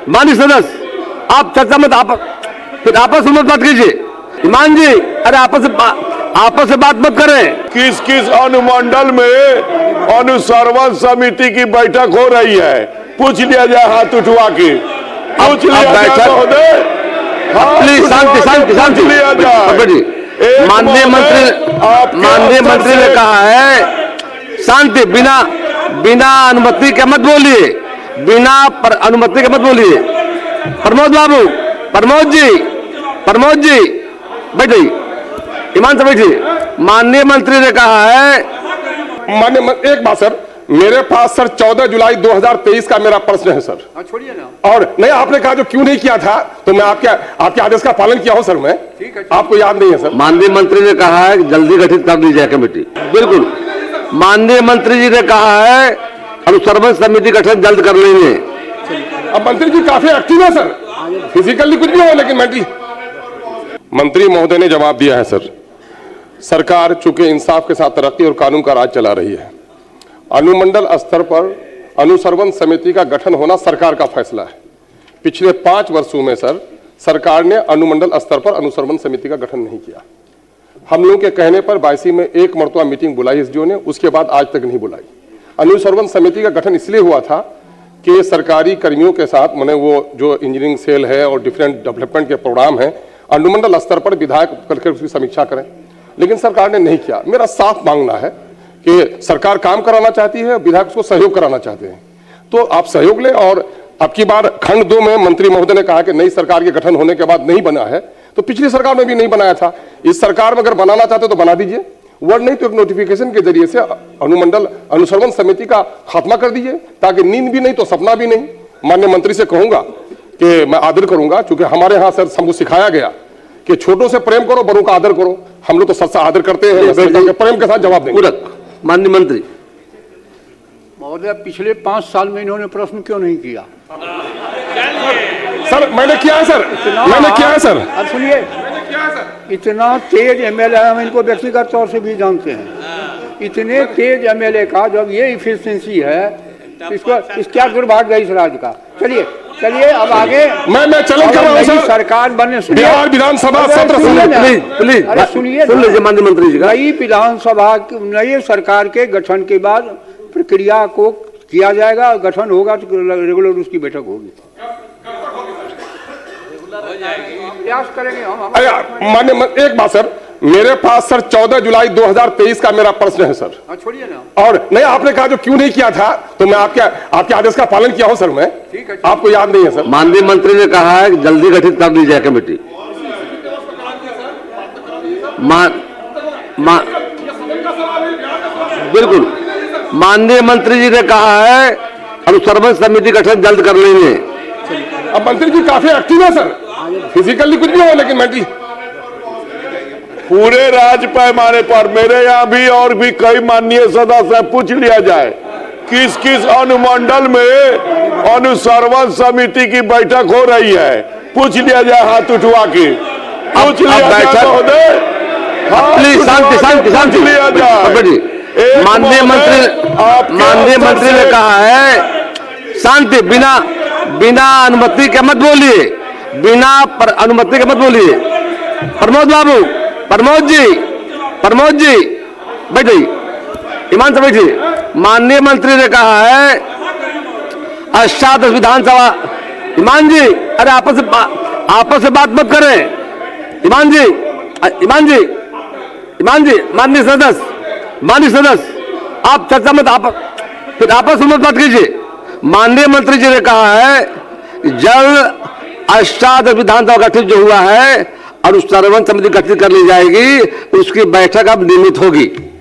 माननीय सदस्य, आप चर्चा मत, आप फिर आपस में बात कीजिए। ईमान जी, अरे आपस से बात मत करें। किस किस अनुमंडल में अनुसर्वन समिति की बैठक हो रही है, पूछ लिया जाए हाथ उठवा के। पूछ लिया जाए महोदय, प्लीज शांति शांति शांति लिया जाए। माननीय मंत्री ने कहा है शांति, बिना अनुमति के मत बोलिए, बिना अनुमति के मत बोलिए। प्रमोद बाबू, प्रमोद जी बैठिए, ईमान से बैठिए। माननीय मंत्री ने कहा है, एक बात सर, मेरे पास सर 14 जुलाई 2023 का मेरा प्रश्न है सर। छोड़िए ना। और नहीं, आपने कहा जो क्यों नहीं किया था, तो मैं आपके आदेश का पालन किया हूं सर मैं। ठीक है, आपको याद नहीं है सर? माननीय मंत्री ने कहा है जल्दी गठित कर ली जाए कमेटी। बिल्कुल, माननीय मंत्री जी ने कहा है अनुसर्वन समिति गठन जल्द कर लेंगे। अब मंत्री जी काफी एक्टिव है सर, फिजिकली कुछ भी हो लेकिन मेंटली। मंत्री महोदय ने जवाब दिया है सर, सरकार चूंकि इंसाफ के साथ तरक्की और कानून का राज चला रही है, अनुमंडल स्तर पर अनुसर्वन समिति का गठन होना सरकार का फैसला है। पिछले 5 वर्षों में सर सरकार ने अनुमंडल स्तर पर अनुसर्वन समिति का गठन नहीं किया। हम लोगों के कहने पर 22 में एक मरतबा मीटिंग बुलाई एसडीओ ने, उसके बाद आज तक नहीं बुलाई। अनुसर्वन समिति का गठन इसलिए हुआ था कि सरकारी कर्मियों के साथ, माने वो जो इंजीनियरिंग सेल है और डिफरेंट डेवलपमेंट के प्रोग्राम है, अनुमंडल स्तर पर विधायक करके उसकी समीक्षा करें, लेकिन सरकार ने नहीं किया। मेरा साफ मांगना है कि सरकार काम कराना चाहती है, विधायक उसको सहयोग कराना चाहते हैं, तो आप सहयोग लें। और अब की बार खंड 2 में मंत्री महोदय ने कहा कि नई सरकार के गठन होने के बाद नहीं बना है, तो पिछली सरकार में भी नहीं बनाया था। इस सरकार में अगर बनाना चाहते तो बना दीजिए, वर्ड नहीं तो एक नोटिफिकेशन के जरिए से अनुमंडल अनुसर्वन समिति का खात्मा कर दीजिए, ताकि नींद भी नहीं तो सपना भी नहीं। माननीय मंत्री से कहूंगा कि मैं आदर करूंगा, क्योंकि हमारे यहाँ सर हमको सिखाया गया कि छोटों से प्रेम करो, बड़ों का आदर करो। हम लोग तो सबसे आदर करते हैं, प्रेम के साथ जवाब देंगे। माननीय मंत्री महोदय, पिछले 5 साल में इन्होंने प्रश्न क्यों नहीं किया? सर मैंने किया है सर, मैंने किया है सर। अब सुनिए, इतना तेज एमएलए, हम इनको व्यक्तिगत तौर से भी जानते हैं, इतने तेज एमएलए का जब ये इफिशिएंसी है, इसको क्या दुर्भाग्य है इस राज्य का। चलिए अब आगे मैं चैलेंज कर रहा हूं सर, सरकार बनने से बिहार विधानसभा सत्र प्लीज अरे सुनिए माननीय मंत्री जी, नई विधानसभा नई सरकार के गठन के बाद प्रक्रिया को किया जाएगा, गठन होगा तो रेगुलर उसकी बैठक होगी, प्रयास करेंगे हम। मान्य एक बात सर, मेरे पास सर 14 जुलाई 2023 का मेरा प्रश्न है सर। छोड़िए ना। और नहीं, आपने कहा जो क्यों नहीं किया था, तो मैं आपके आदेश का पालन किया हूं सर मैं। ठीक है, आपको याद नहीं है सर? माननीय मंत्री ने कहा है जल्दी गठित कर ली जाए कमेटी। बिल्कुल, माननीय मंत्री जी ने कहा है अनुसर्वन समिति गठन जल्द कर लेंगे। अब मंत्री जी काफी एक्टिव है सर, फिजिकली कुछ भी हो लेकिन मेंटली। पूरे राज्य पैमाने पर मेरे यहाँ भी और भी कई माननीय सदस्य, पूछ लिया जाए किस किस अनुमंडल में अनुसर्वन समिति की बैठक हो रही है, पूछ लिया जाए हाथ उठवा के। पूछ लिया जाए महोदय, प्लीज शांति शांति शांति लिया जाए। माननीय मंत्री ने कहा है शांति, बिना अनुमति के मत बोलिए, बिना अनुमति के मत बोलिए। प्रमोद बाबू, प्रमोद जी बैठिए, ईमान से बैठिए। माननीय मंत्री ने कहा है अष्टादश विधानसभा, ईमान जी, अरे आपस से बात मत करें। ईमान जी, माननीय सदस्य, आप चर्चा मत, फिर आपस में बात कीजिए। माननीय मंत्री जी ने कहा है जल्द अष्टादश विधानसभा गठित जो हुआ है अनुसर्वन समिति गठित कर ली जाएगी, उसकी बैठक अब नियमित होगी।